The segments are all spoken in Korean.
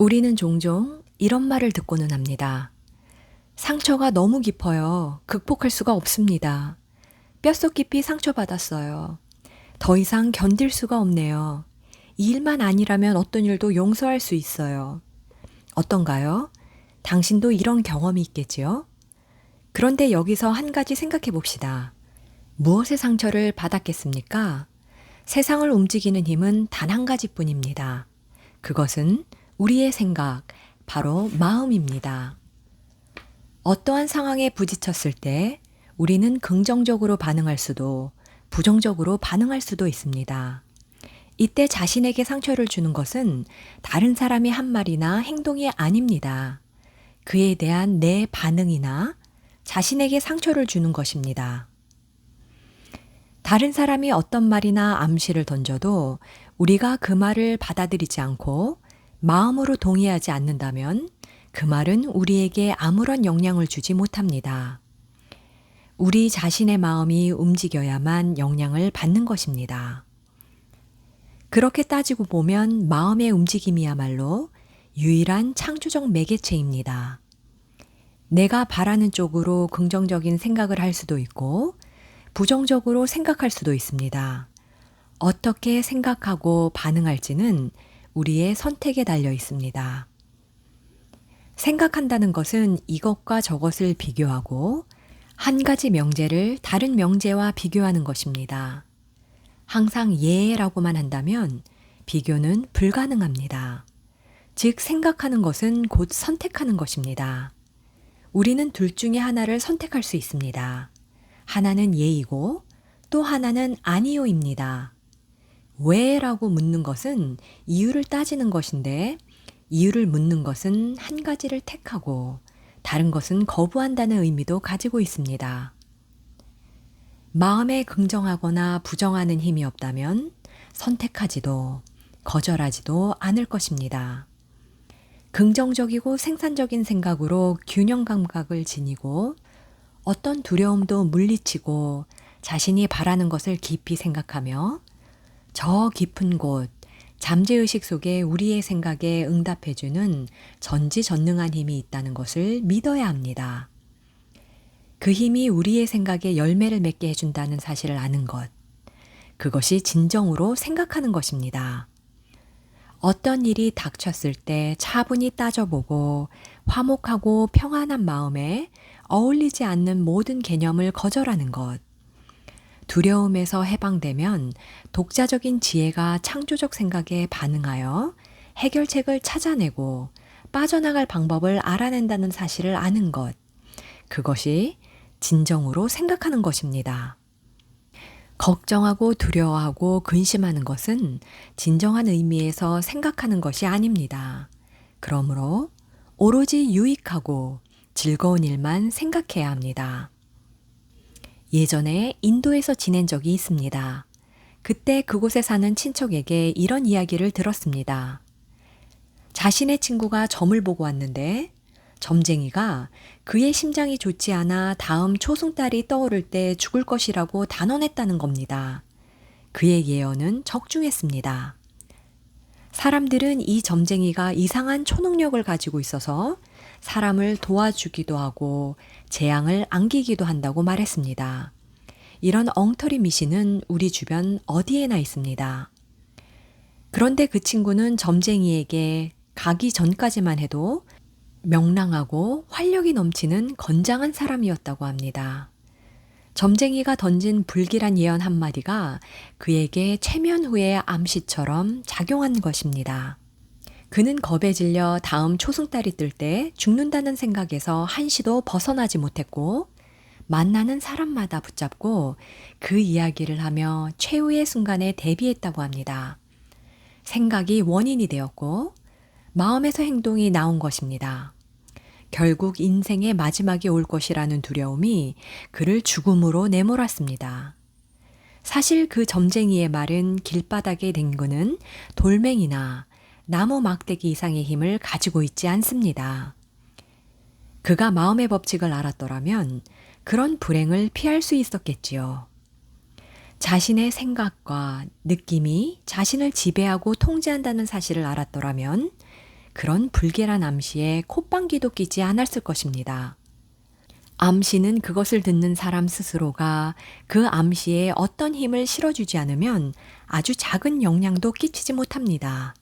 우리는 종종 이런 말을 듣고는 합니다. 상처가 너무 깊어요. 극복할 수가 없습니다. 뼛속 깊이 상처받았어요. 더 이상 견딜 수가 없네요. 이 일만 아니라면 어떤 일도 용서할 수 있어요. 어떤가요? 당신도 이런 경험이 있겠지요? 그런데 여기서 한 가지 생각해 봅시다. 무엇의 상처를 받았겠습니까? 세상을 움직이는 힘은 단 한 가지뿐입니다. 그것은 우리의 생각, 바로 마음입니다. 어떠한 상황에 부딪혔을 때 우리는 긍정적으로 반응할 수도 부정적으로 반응할 수도 있습니다. 이때 자신에게 상처를 주는 것은 다른 사람의 한 말이나 행동이 아닙니다. 그에 대한 내 반응이나 자신에게 상처를 주는 것입니다. 다른 사람이 어떤 말이나 암시를 던져도 우리가 그 말을 받아들이지 않고 마음으로 동의하지 않는다면 그 말은 우리에게 아무런 영향을 주지 못합니다. 우리 자신의 마음이 움직여야만 영향을 받는 것입니다. 그렇게 따지고 보면 마음의 움직임이야말로 유일한 창조적 매개체입니다. 내가 바라는 쪽으로 긍정적인 생각을 할 수도 있고 부정적으로 생각할 수도 있습니다. 어떻게 생각하고 반응할지는 우리의 선택에 달려 있습니다. 생각한다는 것은 이것과 저것을 비교하고 한 가지 명제를 다른 명제와 비교하는 것입니다. 항상 예라고만 한다면 비교는 불가능합니다. 즉, 생각하는 것은 곧 선택하는 것입니다. 우리는 둘 중에 하나를 선택할 수 있습니다. 하나는 예이고 또 하나는 아니요입니다. 왜라고 묻는 것은 이유를 따지는 것인데 이유를 묻는 것은 한 가지를 택하고 다른 것은 거부한다는 의미도 가지고 있습니다. 마음에 긍정하거나 부정하는 힘이 없다면 선택하지도 거절하지도 않을 것입니다. 긍정적이고 생산적인 생각으로 균형 감각을 지니고 어떤 두려움도 물리치고 자신이 바라는 것을 깊이 생각하며 저 깊은 곳, 잠재의식 속에 우리의 생각에 응답해주는 전지전능한 힘이 있다는 것을 믿어야 합니다. 그 힘이 우리의 생각에 열매를 맺게 해준다는 사실을 아는 것, 그것이 진정으로 생각하는 것입니다. 어떤 일이 닥쳤을 때 차분히 따져보고 화목하고 평안한 마음에 어울리지 않는 모든 개념을 거절하는 것, 두려움에서 해방되면 독자적인 지혜가 창조적 생각에 반응하여 해결책을 찾아내고 빠져나갈 방법을 알아낸다는 사실을 아는 것, 그것이 진정으로 생각하는 것입니다. 걱정하고 두려워하고 근심하는 것은 진정한 의미에서 생각하는 것이 아닙니다. 그러므로 오로지 유익하고 즐거운 일만 생각해야 합니다. 예전에 인도에서 지낸 적이 있습니다. 그때 그곳에 사는 친척에게 이런 이야기를 들었습니다. 자신의 친구가 점을 보고 왔는데 점쟁이가 그의 심장이 좋지 않아 다음 초승달이 떠오를 때 죽을 것이라고 단언했다는 겁니다. 그의 예언은 적중했습니다. 사람들은 이 점쟁이가 이상한 초능력을 가지고 있어서 사람을 도와주기도 하고 재앙을 안기기도 한다고 말했습니다. 이런 엉터리 미신은 우리 주변 어디에나 있습니다. 그런데 그 친구는 점쟁이에게 가기 전까지만 해도 명랑하고 활력이 넘치는 건장한 사람이었다고 합니다. 점쟁이가 던진 불길한 예언 한마디가 그에게 최면 후의 암시처럼 작용한 것입니다. 그는 겁에 질려 다음 초승달이 뜰 때 죽는다는 생각에서 한시도 벗어나지 못했고 만나는 사람마다 붙잡고 그 이야기를 하며 최후의 순간에 대비했다고 합니다. 생각이 원인이 되었고 마음에서 행동이 나온 것입니다. 결국 인생의 마지막이 올 것이라는 두려움이 그를 죽음으로 내몰았습니다. 사실 그 점쟁이의 말은 길바닥에 댕기는 돌멩이나 나무 막대기 이상의 힘을 가지고 있지 않습니다. 그가 마음의 법칙을 알았더라면 그런 불행을 피할 수 있었겠지요. 자신의 생각과 느낌이 자신을 지배하고 통제한다는 사실을 알았더라면 그런 불길한 암시에 콧방귀도 끼지 않았을 것입니다. 암시는 그것을 듣는 사람 스스로가 그 암시에 어떤 힘을 실어주지 않으면 아주 작은 영향도 끼치지 못합니다.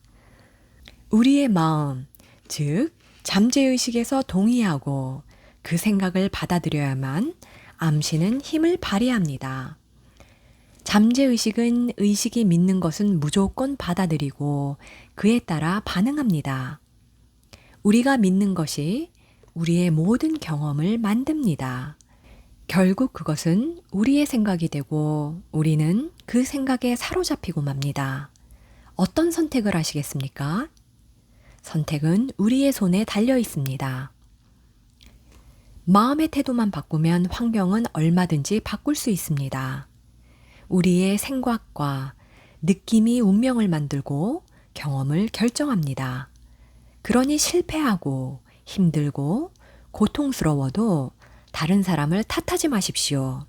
우리의 마음, 즉 잠재의식에서 동의하고 그 생각을 받아들여야만 암시는 힘을 발휘합니다. 잠재의식은 의식이 믿는 것은 무조건 받아들이고 그에 따라 반응합니다. 우리가 믿는 것이 우리의 모든 경험을 만듭니다. 결국 그것은 우리의 생각이 되고 우리는 그 생각에 사로잡히고 맙니다. 어떤 선택을 하시겠습니까? 선택은 우리의 손에 달려 있습니다. 마음의 태도만 바꾸면 환경은 얼마든지 바꿀 수 있습니다. 우리의 생각과 느낌이 운명을 만들고 경험을 결정합니다. 그러니 실패하고 힘들고 고통스러워도 다른 사람을 탓하지 마십시오.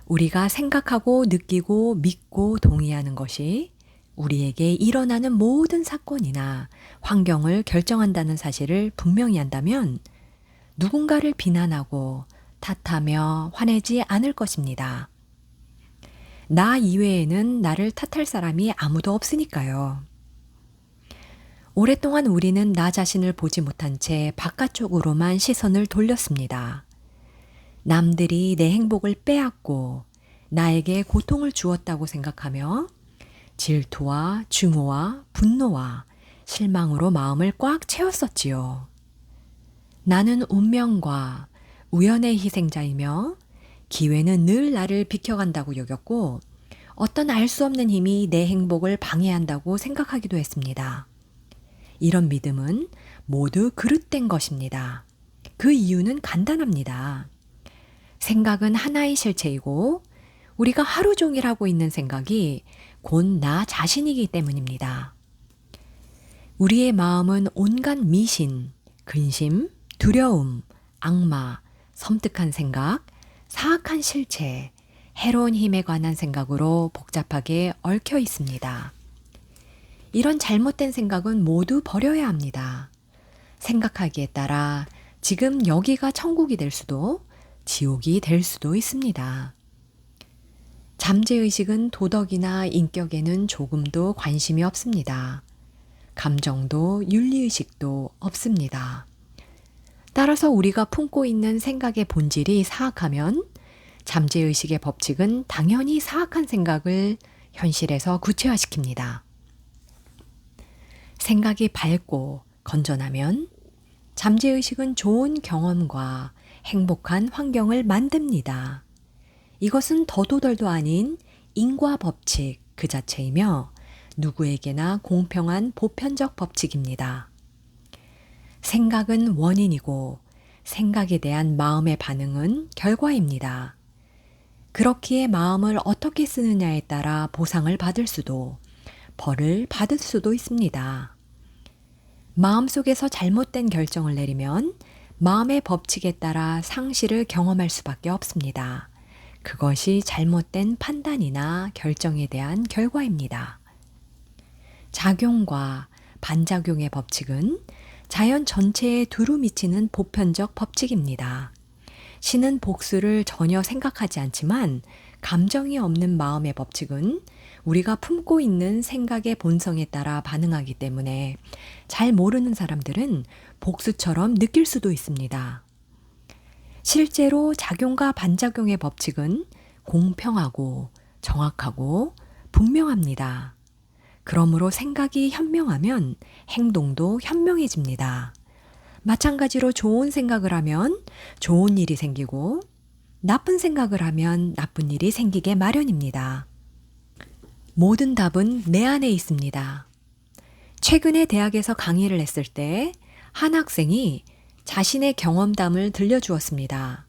우리가 생각하고 느끼고 믿고 동의하는 것이 우리에게 일어나는 모든 사건이나 환경을 결정한다는 사실을 분명히 한다면 누군가를 비난하고 탓하며 화내지 않을 것입니다. 나 이외에는 나를 탓할 사람이 아무도 없으니까요. 오랫동안 우리는 나 자신을 보지 못한 채 바깥쪽으로만 시선을 돌렸습니다. 남들이 내 행복을 빼앗고 나에게 고통을 주었다고 생각하며 질투와 증오와 분노와 실망으로 마음을 꽉 채웠었지요. 나는 운명과 우연의 희생자이며 기회는 늘 나를 비켜간다고 여겼고 어떤 알 수 없는 힘이 내 행복을 방해한다고 생각하기도 했습니다. 이런 믿음은 모두 그릇된 것입니다. 그 이유는 간단합니다. 생각은 하나의 실체이고 우리가 하루 종일 하고 있는 생각이 곧 나 자신이기 때문입니다. 우리의 마음은 온갖 미신, 근심, 두려움, 악마, 섬뜩한 생각, 사악한 실체, 해로운 힘에 관한 생각으로 복잡하게 얽혀 있습니다. 이런 잘못된 생각은 모두 버려야 합니다. 생각하기에 따라 지금 여기가 천국이 될 수도 지옥이 될 수도 있습니다. 잠재의식은 도덕이나 인격에는 조금도 관심이 없습니다. 감정도 윤리의식도 없습니다. 따라서 우리가 품고 있는 생각의 본질이 사악하면 잠재의식의 법칙은 당연히 사악한 생각을 현실에서 구체화시킵니다. 생각이 밝고 건전하면 잠재의식은 좋은 경험과 행복한 환경을 만듭니다. 이것은 더도덜도 아닌 인과 법칙 그 자체이며 누구에게나 공평한 보편적 법칙입니다. 생각은 원인이고 생각에 대한 마음의 반응은 결과입니다. 그렇기에 마음을 어떻게 쓰느냐에 따라 보상을 받을 수도 벌을 받을 수도 있습니다. 마음속에서 잘못된 결정을 내리면 마음의 법칙에 따라 상실을 경험할 수밖에 없습니다. 그것이 잘못된 판단이나 결정에 대한 결과입니다. 작용과 반작용의 법칙은 자연 전체에 두루 미치는 보편적 법칙입니다. 신은 복수를 전혀 생각하지 않지만 감정이 없는 마음의 법칙은 우리가 품고 있는 생각의 본성에 따라 반응하기 때문에 잘 모르는 사람들은 복수처럼 느낄 수도 있습니다. 실제로 작용과 반작용의 법칙은 공평하고 정확하고 분명합니다. 그러므로 생각이 현명하면 행동도 현명해집니다. 마찬가지로 좋은 생각을 하면 좋은 일이 생기고 나쁜 생각을 하면 나쁜 일이 생기게 마련입니다. 모든 답은 내 안에 있습니다. 최근에 대학에서 강의를 했을 때 한 학생이 자신의 경험담을 들려주었습니다.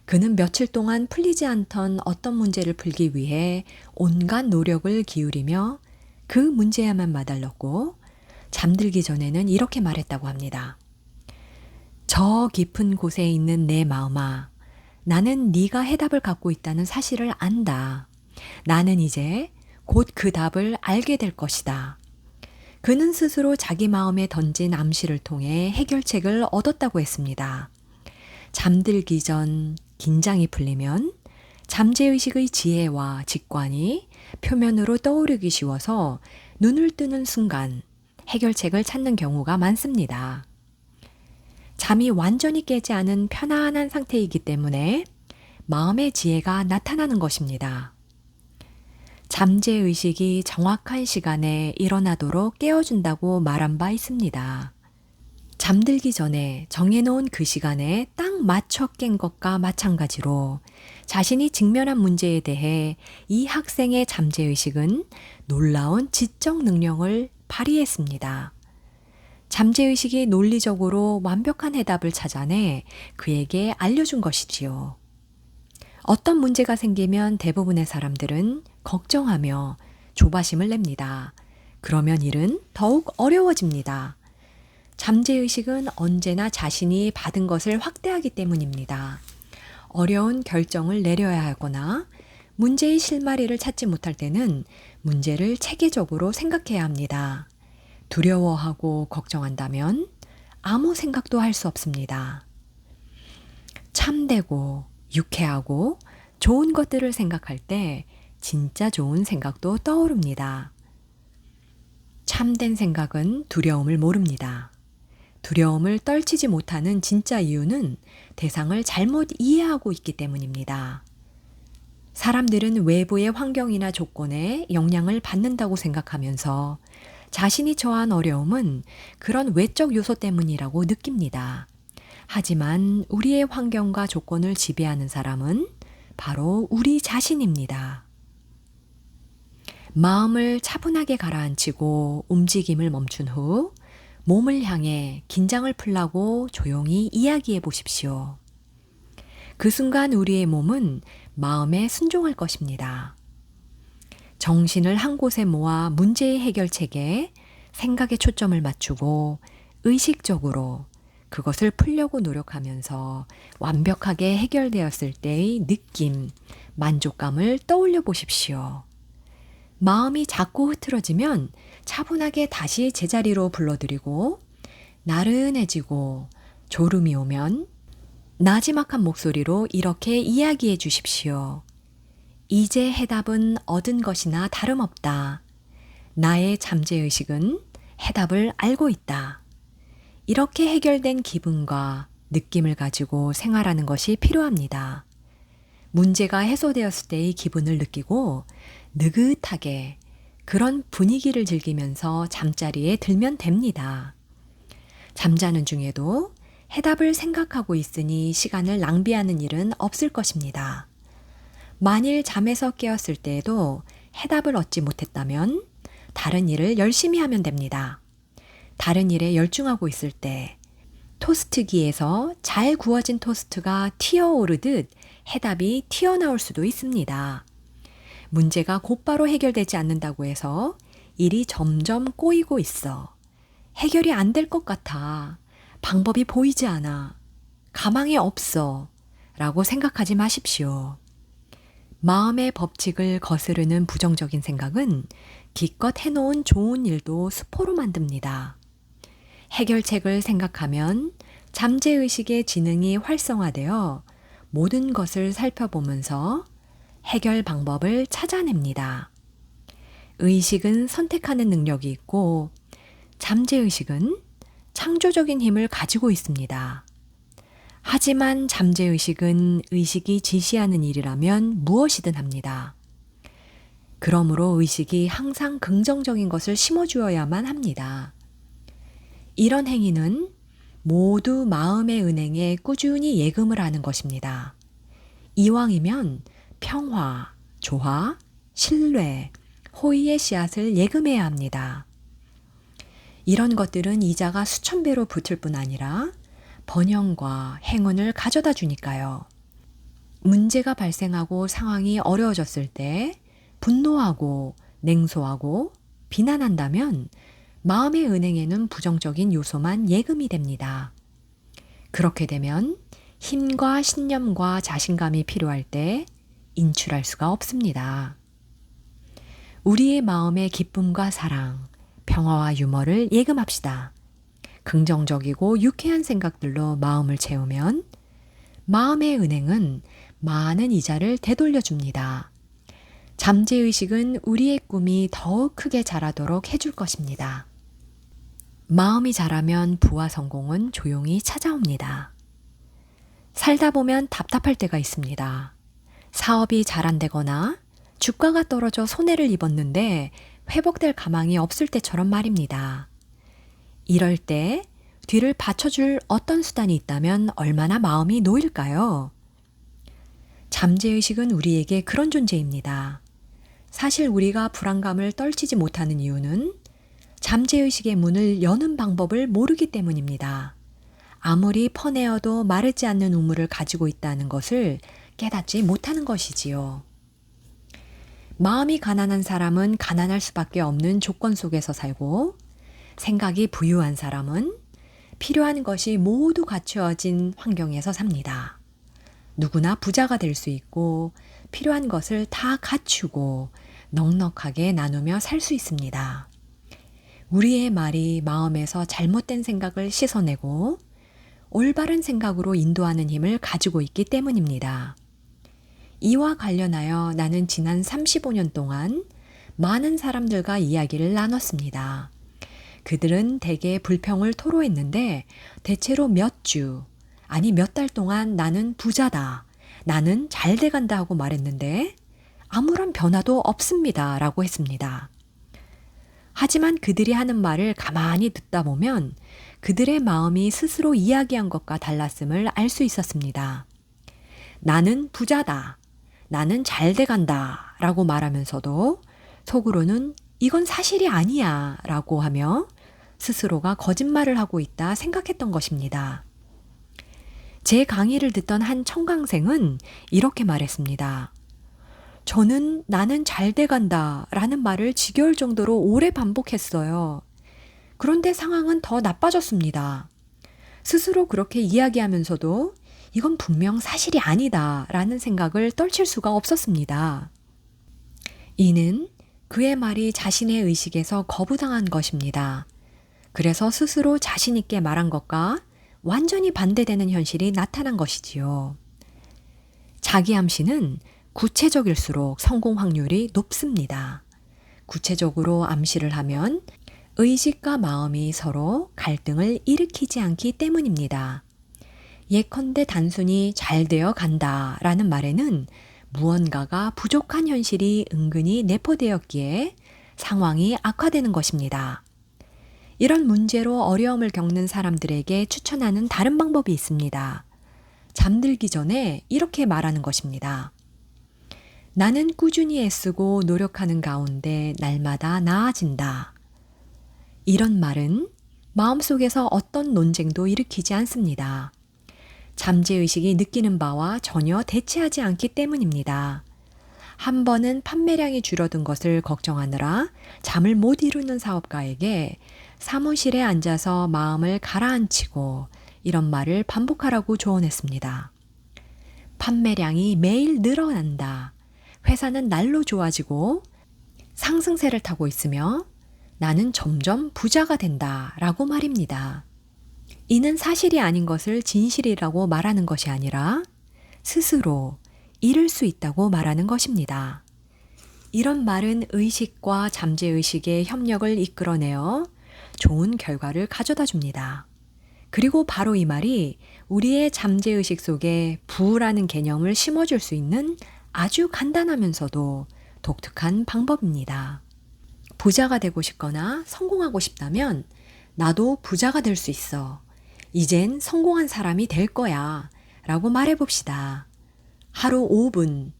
그는 며칠 동안 풀리지 않던 어떤 문제를 풀기 위해 온갖 노력을 기울이며 그 문제야만 마달렸고 잠들기 전에는 이렇게 말했다고 합니다. 저 깊은 곳에 있는 내 마음아, 나는 네가 해답을 갖고 있다는 사실을 안다. 나는 이제 곧 그 답을 알게 될 것이다. 그는 스스로 자기 마음에 던진 암시를 통해 해결책을 얻었다고 했습니다. 잠들기 전 긴장이 풀리면 잠재의식의 지혜와 직관이 표면으로 떠오르기 쉬워서 눈을 뜨는 순간 해결책을 찾는 경우가 많습니다. 잠이 완전히 깨지 않은 편안한 상태이기 때문에 마음의 지혜가 나타나는 것입니다. 잠재의식이 정확한 시간에 일어나도록 깨워준다고 말한 바 있습니다. 잠들기 전에 정해놓은 그 시간에 딱 맞춰 깬 것과 마찬가지로 자신이 직면한 문제에 대해 이 학생의 잠재의식은 놀라운 지적 능력을 발휘했습니다. 잠재의식이 논리적으로 완벽한 해답을 찾아내 그에게 알려준 것이지요. 어떤 문제가 생기면 대부분의 사람들은 걱정하며 조바심을 냅니다. 그러면 일은 더욱 어려워집니다. 잠재의식은 언제나 자신이 받은 것을 확대하기 때문입니다. 어려운 결정을 내려야 하거나 문제의 실마리를 찾지 못할 때는 문제를 체계적으로 생각해야 합니다. 두려워하고 걱정한다면 아무 생각도 할 수 없습니다. 참되고 유쾌하고 좋은 것들을 생각할 때 진짜 좋은 생각도 떠오릅니다. 참된 생각은 두려움을 모릅니다. 두려움을 떨치지 못하는 진짜 이유는 대상을 잘못 이해하고 있기 때문입니다. 사람들은 외부의 환경이나 조건에 영향을 받는다고 생각하면서 자신이 처한 어려움은 그런 외적 요소 때문이라고 느낍니다. 하지만 우리의 환경과 조건을 지배하는 사람은 바로 우리 자신입니다. 마음을 차분하게 가라앉히고 움직임을 멈춘 후 몸을 향해 긴장을 풀라고 조용히 이야기해 보십시오. 그 순간 우리의 몸은 마음에 순종할 것입니다. 정신을 한 곳에 모아 문제의 해결책에 생각의 초점을 맞추고 의식적으로 그것을 풀려고 노력하면서 완벽하게 해결되었을 때의 느낌, 만족감을 떠올려 보십시오. 마음이 자꾸 흐트러지면 차분하게 다시 제자리로 불러들이고 나른해지고 졸음이 오면 나지막한 목소리로 이렇게 이야기해 주십시오. 이제 해답은 얻은 것이나 다름없다. 나의 잠재의식은 해답을 알고 있다. 이렇게 해결된 기분과 느낌을 가지고 생활하는 것이 필요합니다. 문제가 해소되었을 때의 기분을 느끼고 느긋하게 그런 분위기를 즐기면서 잠자리에 들면 됩니다. 잠자는 중에도 해답을 생각하고 있으니 시간을 낭비하는 일은 없을 것입니다. 만일 잠에서 깨었을 때에도 해답을 얻지 못했다면 다른 일을 열심히 하면 됩니다. 다른 일에 열중하고 있을 때 토스트기에서 잘 구워진 토스트가 튀어오르듯 해답이 튀어나올 수도 있습니다. 문제가 곧바로 해결되지 않는다고 해서 일이 점점 꼬이고 있어. 해결이 안 될 것 같아. 방법이 보이지 않아. 가망이 없어. 라고 생각하지 마십시오. 마음의 법칙을 거스르는 부정적인 생각은 기껏 해놓은 좋은 일도 수포로 만듭니다. 해결책을 생각하면 잠재의식의 지능이 활성화되어 모든 것을 살펴보면서 해결 방법을 찾아냅니다. 의식은 선택하는 능력이 있고 잠재의식은 창조적인 힘을 가지고 있습니다. 하지만 잠재의식은 의식이 지시하는 일이라면 무엇이든 합니다. 그러므로 의식이 항상 긍정적인 것을 심어주어야만 합니다. 이런 행위는 모두 마음의 은행에 꾸준히 예금을 하는 것입니다. 이왕이면 평화, 조화, 신뢰, 호의의 씨앗을 예금해야 합니다. 이런 것들은 이자가 수천 배로 붙을 뿐 아니라 번영과 행운을 가져다 주니까요. 문제가 발생하고 상황이 어려워졌을 때 분노하고 냉소하고 비난한다면 마음의 은행에는 부정적인 요소만 예금이 됩니다. 그렇게 되면 힘과 신념과 자신감이 필요할 때 인출할 수가 없습니다. 우리의 마음에 기쁨과 사랑, 평화와 유머를 예금합시다. 긍정적이고 유쾌한 생각들로 마음을 채우면 마음의 은행은 많은 이자를 되돌려 줍니다. 잠재의식은 우리의 꿈이 더욱 크게 자라도록 해줄 것입니다. 마음이 자라면 부와 성공은 조용히 찾아옵니다. 살다 보면 답답할 때가 있습니다. 사업이 잘 안 되거나 주가가 떨어져 손해를 입었는데 회복될 가망이 없을 때처럼 말입니다. 이럴 때 뒤를 받쳐줄 어떤 수단이 있다면 얼마나 마음이 놓일까요? 잠재의식은 우리에게 그런 존재입니다. 사실 우리가 불안감을 떨치지 못하는 이유는 잠재의식의 문을 여는 방법을 모르기 때문입니다. 아무리 퍼내어도 마르지 않는 우물을 가지고 있다는 것을 깨닫지 못하는 것이지요. 마음이 가난한 사람은 가난할 수밖에 없는 조건 속에서 살고, 생각이 부유한 사람은 필요한 것이 모두 갖추어진 환경에서 삽니다. 누구나 부자가 될 수 있고 필요한 것을 다 갖추고 넉넉하게 나누며 살 수 있습니다. 우리의 말이 마음에서 잘못된 생각을 씻어내고 올바른 생각으로 인도하는 힘을 가지고 있기 때문입니다. 이와 관련하여 나는 지난 35년 동안 많은 사람들과 이야기를 나눴습니다. 그들은 대개 불평을 토로했는데 대체로 몇 주, 아니 몇 달 동안 나는 부자다, 나는 잘 돼간다 하고 말했는데 아무런 변화도 없습니다 라고 했습니다. 하지만 그들이 하는 말을 가만히 듣다 보면 그들의 마음이 스스로 이야기한 것과 달랐음을 알 수 있었습니다. 나는 부자다, 나는 잘 돼간다 라고 말하면서도 속으로는 이건 사실이 아니야 라고 하며 스스로가 거짓말을 하고 있다 생각했던 것입니다. 제 강의를 듣던 한 청강생은 이렇게 말했습니다. 저는 나는 잘 돼간다 라는 말을 지겨울 정도로 오래 반복했어요. 그런데 상황은 더 나빠졌습니다. 스스로 그렇게 이야기하면서도 이건 분명 사실이 아니다 라는 생각을 떨칠 수가 없었습니다. 이는 그의 말이 자신의 의식에서 거부당한 것입니다. 그래서 스스로 자신 있게 말한 것과 완전히 반대되는 현실이 나타난 것이지요. 자기 암시는 구체적일수록 성공 확률이 높습니다. 구체적으로 암시를 하면 의식과 마음이 서로 갈등을 일으키지 않기 때문입니다. 예컨대 단순히 잘 되어 간다 라는 말에는 무언가가 부족한 현실이 은근히 내포되었기에 상황이 악화되는 것입니다. 이런 문제로 어려움을 겪는 사람들에게 추천하는 다른 방법이 있습니다. 잠들기 전에 이렇게 말하는 것입니다. 나는 꾸준히 애쓰고 노력하는 가운데 날마다 나아진다. 이런 말은 마음속에서 어떤 논쟁도 일으키지 않습니다. 잠재의식이 느끼는 바와 전혀 대치하지 않기 때문입니다. 한 번은 판매량이 줄어든 것을 걱정하느라 잠을 못 이루는 사업가에게 사무실에 앉아서 마음을 가라앉히고 이런 말을 반복하라고 조언했습니다. 판매량이 매일 늘어난다. 회사는 날로 좋아지고 상승세를 타고 있으며 나는 점점 부자가 된다 라고 말입니다. 이는 사실이 아닌 것을 진실이라고 말하는 것이 아니라 스스로 이룰 수 있다고 말하는 것입니다. 이런 말은 의식과 잠재의식의 협력을 이끌어내어 좋은 결과를 가져다 줍니다. 그리고 바로 이 말이 우리의 잠재의식 속에 부라는 개념을 심어줄 수 있는 아주 간단하면서도 독특한 방법입니다. 부자가 되고 싶거나 성공하고 싶다면 나도 부자가 될 수 있어. 이젠 성공한 사람이 될 거야. 라고 말해봅시다. 하루 5분,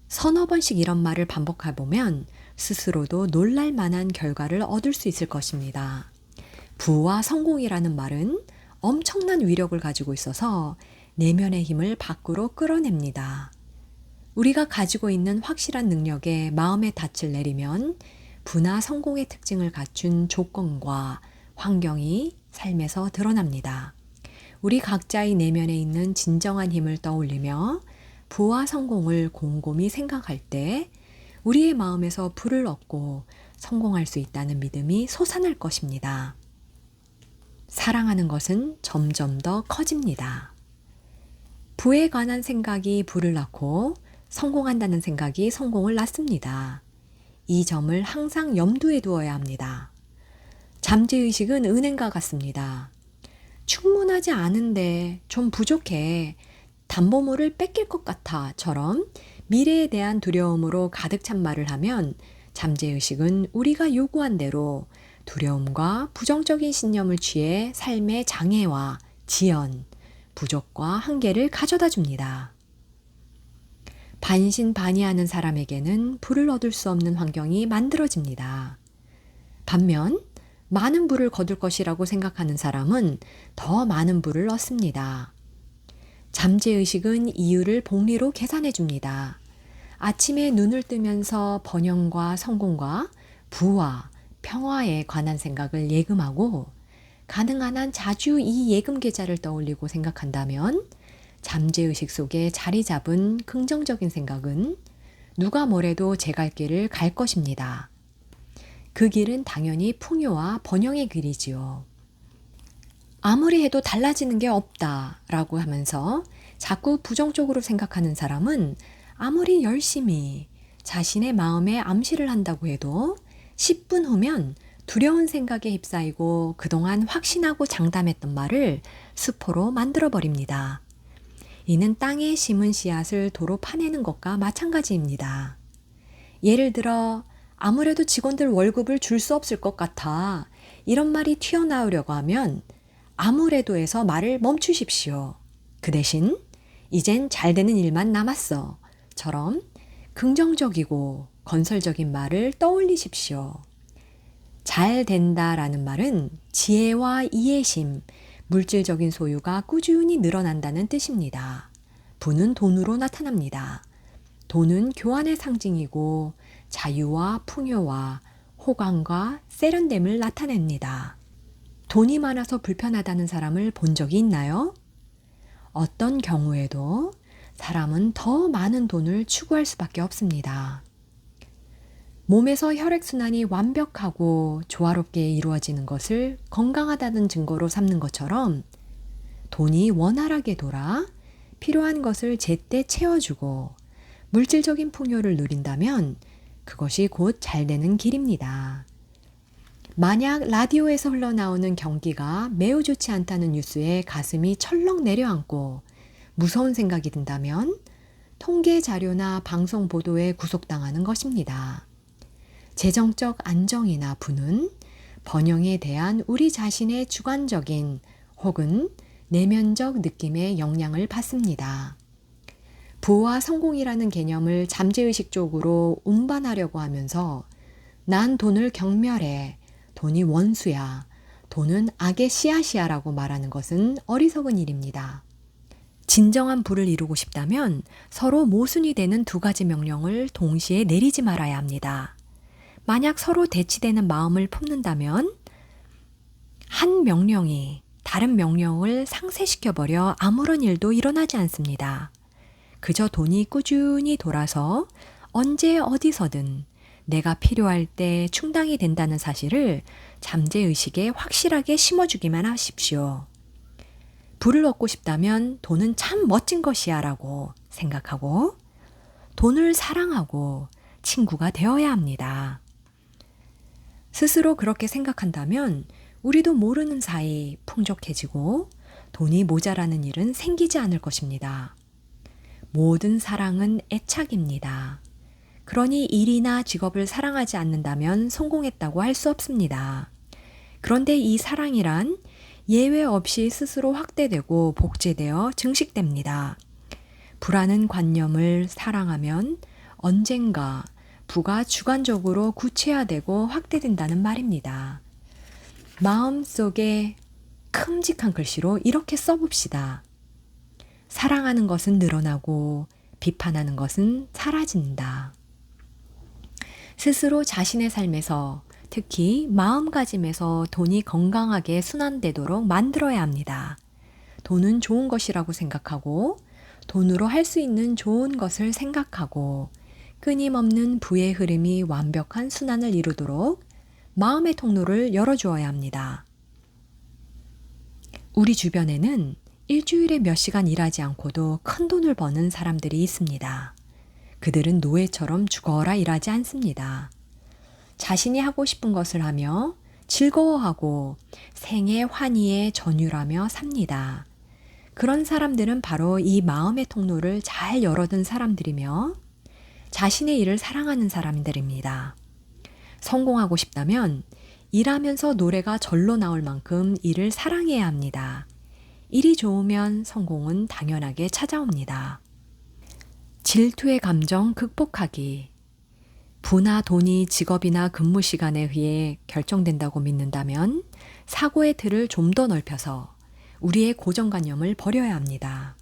서너 번씩 이런 말을 반복해보면 스스로도 놀랄 만한 결과를 얻을 수 있을 것입니다. 부와 성공이라는 말은 엄청난 위력을 가지고 있어서 내면의 힘을 밖으로 끌어냅니다. 우리가 가지고 있는 확실한 능력에 마음의 닻을 내리면 부나 성공의 특징을 갖춘 조건과 환경이 삶에서 드러납니다. 우리 각자의 내면에 있는 진정한 힘을 떠올리며 부와 성공을 곰곰이 생각할 때 우리의 마음에서 부를 얻고 성공할 수 있다는 믿음이 솟아날 것입니다. 사랑하는 것은 점점 더 커집니다. 부에 관한 생각이 부를 낳고 성공한다는 생각이 성공을 낳습니다. 이 점을 항상 염두에 두어야 합니다. 잠재의식은 은행과 같습니다. 충분하지 않은데 좀 부족해. 담보물을 뺏길 것 같아처럼 미래에 대한 두려움으로 가득 찬 말을 하면 잠재의식은 우리가 요구한 대로 두려움과 부정적인 신념을 취해 삶의 장애와 지연, 부족과 한계를 가져다 줍니다. 반신반의하는 사람에게는 부를 얻을 수 없는 환경이 만들어집니다. 반면 많은 부를 거둘 것이라고 생각하는 사람은 더 많은 부를 얻습니다. 잠재의식은 이유를 복리로 계산해 줍니다. 아침에 눈을 뜨면서 번영과 성공과 부와 평화에 관한 생각을 예금하고 가능한 한 자주 이 예금 계좌를 떠올리고 생각한다면 잠재의식 속에 자리 잡은 긍정적인 생각은 누가 뭐래도 제 갈 길을 갈 것입니다. 그 길은 당연히 풍요와 번영의 길이지요. 아무리 해도 달라지는 게 없다라고 하면서 자꾸 부정적으로 생각하는 사람은 아무리 열심히 자신의 마음에 암시를 한다고 해도 10분 후면 두려운 생각에 휩싸이고 그동안 확신하고 장담했던 말을 수포로 만들어버립니다. 이는 땅에 심은 씨앗을 도로 파내는 것과 마찬가지입니다. 예를 들어 아무래도 직원들 월급을 줄 수 없을 것 같아. 이런 말이 튀어나오려고 하면 아무래도에서 말을 멈추십시오. 그 대신 이젠 잘 되는 일만 남았어. 처럼 긍정적이고 건설적인 말을 떠올리십시오. 잘 된다라는 말은 지혜와 이해심, 물질적인 소유가 꾸준히 늘어난다는 뜻입니다. 부는 돈으로 나타납니다. 돈은 교환의 상징이고 자유와 풍요와 호강과 세련됨을 나타냅니다. 돈이 많아서 불편하다는 사람을 본 적이 있나요? 어떤 경우에도 사람은 더 많은 돈을 추구할 수밖에 없습니다. 몸에서 혈액순환이 완벽하고 조화롭게 이루어지는 것을 건강하다는 증거로 삼는 것처럼 돈이 원활하게 돌아 필요한 것을 제때 채워주고 물질적인 풍요를 누린다면 그것이 곧 잘 되는 길입니다. 만약 라디오에서 흘러나오는 경기가 매우 좋지 않다는 뉴스에 가슴이 철렁 내려앉고 무서운 생각이 든다면 통계 자료나 방송 보도에 구속당하는 것입니다. 재정적 안정이나 부는 번영에 대한 우리 자신의 주관적인 혹은 내면적 느낌의 영향을 받습니다. 부와 성공이라는 개념을 잠재의식적으로 운반하려고 하면서 난 돈을 경멸해, 돈이 원수야, 돈은 악의 씨앗이야 라고 말하는 것은 어리석은 일입니다. 진정한 부를 이루고 싶다면 서로 모순이 되는 두 가지 명령을 동시에 내리지 말아야 합니다. 만약 서로 대치되는 마음을 품는다면 한 명령이 다른 명령을 상쇄시켜버려 아무런 일도 일어나지 않습니다. 그저 돈이 꾸준히 돌아서 언제 어디서든 내가 필요할 때 충당이 된다는 사실을 잠재의식에 확실하게 심어주기만 하십시오. 부를 얻고 싶다면 돈은 참 멋진 것이야 라고 생각하고 돈을 사랑하고 친구가 되어야 합니다. 스스로 그렇게 생각한다면 우리도 모르는 사이 풍족해지고 돈이 모자라는 일은 생기지 않을 것입니다. 모든 사랑은 애착입니다. 그러니 일이나 직업을 사랑하지 않는다면 성공했다고 할 수 없습니다. 그런데 이 사랑이란 예외 없이 스스로 확대되고 복제되어 증식됩니다. 부라는 관념을 사랑하면 언젠가 부가 주관적으로 구체화되고 확대된다는 말입니다. 마음속에 큼직한 글씨로 이렇게 써봅시다. 사랑하는 것은 늘어나고 비판하는 것은 사라진다. 스스로 자신의 삶에서 특히 마음가짐에서 돈이 건강하게 순환되도록 만들어야 합니다. 돈은 좋은 것이라고 생각하고 돈으로 할 수 있는 좋은 것을 생각하고 끊임없는 부의 흐름이 완벽한 순환을 이루도록 마음의 통로를 열어주어야 합니다. 우리 주변에는 일주일에 몇 시간 일하지 않고도 큰 돈을 버는 사람들이 있습니다. 그들은 노예처럼 죽어라 일하지 않습니다. 자신이 하고 싶은 것을 하며 즐거워하고 생애 환희에 전율하며 삽니다. 그런 사람들은 바로 이 마음의 통로를 잘 열어둔 사람들이며 자신의 일을 사랑하는 사람들입니다. 성공하고 싶다면 일하면서 노래가 절로 나올 만큼 일을 사랑해야 합니다. 일이 좋으면 성공은 당연하게 찾아옵니다. 질투의 감정 극복하기. 부나 돈이 직업이나 근무 시간에 의해 결정된다고 믿는다면 사고의 틀을 좀 더 넓혀서 우리의 고정관념을 버려야 합니다.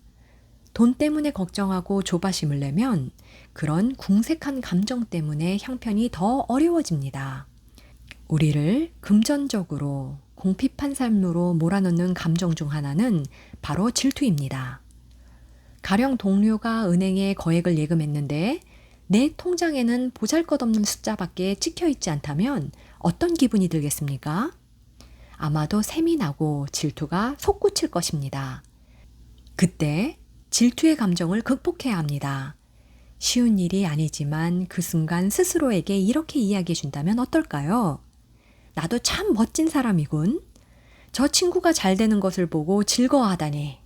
돈 때문에 걱정하고 조바심을 내면 그런 궁색한 감정 때문에 형편이 더 어려워집니다. 우리를 금전적으로 공핍한 삶으로 몰아넣는 감정 중 하나는 바로 질투입니다. 가령 동료가 은행에 거액을 예금했는데 내 통장에는 보잘것없는 숫자밖에 찍혀있지 않다면 어떤 기분이 들겠습니까? 아마도 샘이 나고 질투가 솟구칠 것입니다. 그때 질투의 감정을 극복해야 합니다. 쉬운 일이 아니지만 그 순간 스스로에게 이렇게 이야기해 준다면 어떨까요? 나도 참 멋진 사람이군. 저 친구가 잘 되는 것을 보고 즐거워하다니.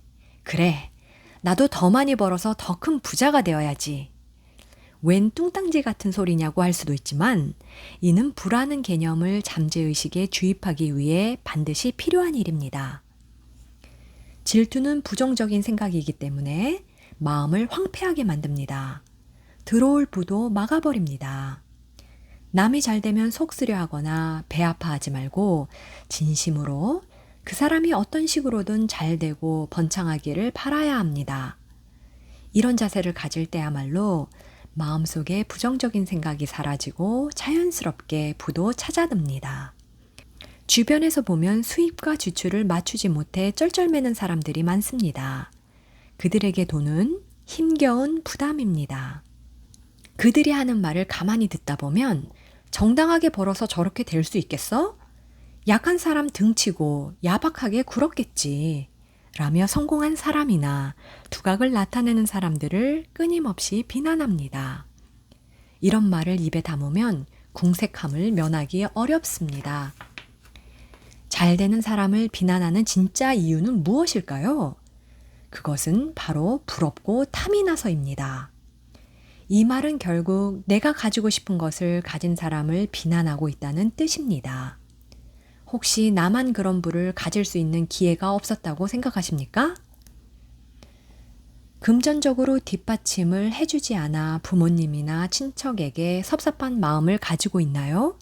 그래, 나도 더 많이 벌어서 더 큰 부자가 되어야지. 웬 뚱땅지 같은 소리냐고 할 수도 있지만 이는 불안한 개념을 잠재의식에 주입하기 위해 반드시 필요한 일입니다. 질투는 부정적인 생각이기 때문에 마음을 황폐하게 만듭니다. 들어올 부도 막아버립니다. 남이 잘 되면 속 쓰려 하거나 배 아파하지 말고 진심으로 그 사람이 어떤 식으로든 잘 되고 번창하기를 바라야 합니다. 이런 자세를 가질 때야말로 마음속에 부정적인 생각이 사라지고 자연스럽게 부도 찾아듭니다. 주변에서 보면 수입과 지출을 맞추지 못해 쩔쩔매는 사람들이 많습니다. 그들에게 돈은 힘겨운 부담입니다. 그들이 하는 말을 가만히 듣다 보면 정당하게 벌어서 저렇게 될 수 있겠어? 약한 사람 등치고 야박하게 굴었겠지. 라며 성공한 사람이나 두각을 나타내는 사람들을 끊임없이 비난합니다. 이런 말을 입에 담으면 궁색함을 면하기 어렵습니다. 잘 되는 사람을 비난하는 진짜 이유는 무엇일까요? 그것은 바로 부럽고 탐이 나서입니다. 이 말은 결국 내가 가지고 싶은 것을 가진 사람을 비난하고 있다는 뜻입니다. 혹시 나만 그런 부를 가질 수 있는 기회가 없었다고 생각하십니까? 금전적으로 뒷받침을 해주지 않아 부모님이나 친척에게 섭섭한 마음을 가지고 있나요?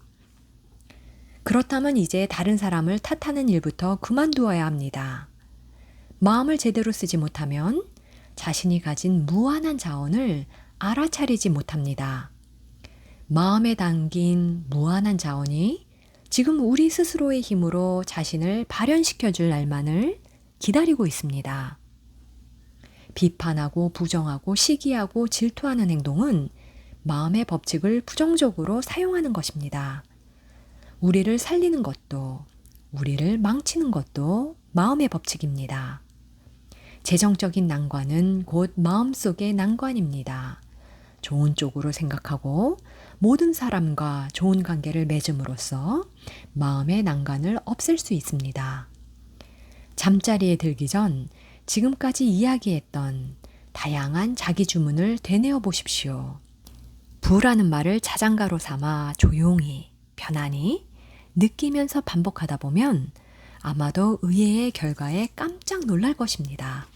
그렇다면 이제 다른 사람을 탓하는 일부터 그만두어야 합니다. 마음을 제대로 쓰지 못하면 자신이 가진 무한한 자원을 알아차리지 못합니다. 마음에 담긴 무한한 자원이 지금 우리 스스로의 힘으로 자신을 발현시켜줄 날만을 기다리고 있습니다. 비판하고 부정하고 시기하고 질투하는 행동은 마음의 법칙을 부정적으로 사용하는 것입니다. 우리를 살리는 것도 우리를 망치는 것도 마음의 법칙입니다. 재정적인 난관은 곧 마음속의 난관입니다. 좋은 쪽으로 생각하고 모든 사람과 좋은 관계를 맺음으로써 마음의 난관을 없앨 수 있습니다. 잠자리에 들기 전 지금까지 이야기했던 다양한 자기 주문을 되뇌어 보십시오. 부라는 말을 자장가로 삼아 조용히, 편안히 느끼면서 반복하다 보면 아마도 의외의 결과에 깜짝 놀랄 것입니다.